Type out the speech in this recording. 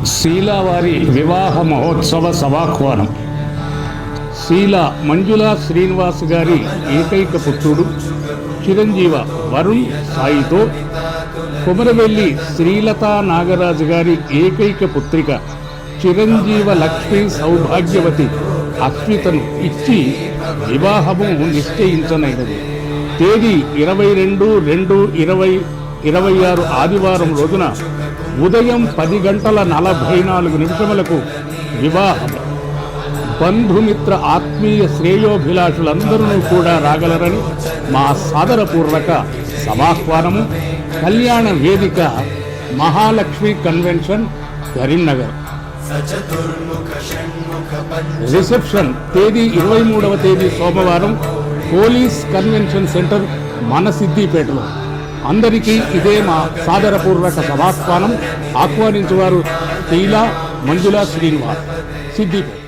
శీలావారి వివాహ మహోత్సవ సభాహ్వానం. శీల మంజుల శ్రీనివాస్ గారి ఏకైక పుత్రుడు చిరంజీవ వరుణ్ సాయితో కొమరవెల్లి శ్రీలతా నాగరాజు గారి ఏకైక పుత్రిక చిరంజీవ లక్ష్మీ సౌభాగ్యవతి అశ్వితను ఇచ్చి వివాహము నిశ్చయించనైనది. తేదీ 22/2/2026 ఆదివారం రోజున ఉదయం 10:44 వివాహం. బంధుమిత్ర ఆత్మీయ శ్రేయోభిలాషులందరూ కూడా రాగలరని మా సాదరపూర్వక సమాహ్వానము. కళ్యాణ వేదిక మహాలక్ష్మి కన్వెన్షన్, కరీంనగర్. రిసెప్షన్ తేదీ 23వ తేదీ సోమవారం పోలీస్ కన్వెన్షన్ సెంటర్, మన సిద్దిపేటలో. అందరికీ ఇదే మా సాదరపూర్వక సమాహ్వానం. ఆహ్వానించేవారు శీల మంజుల శ్రీనివాస్, సిద్దిపేట.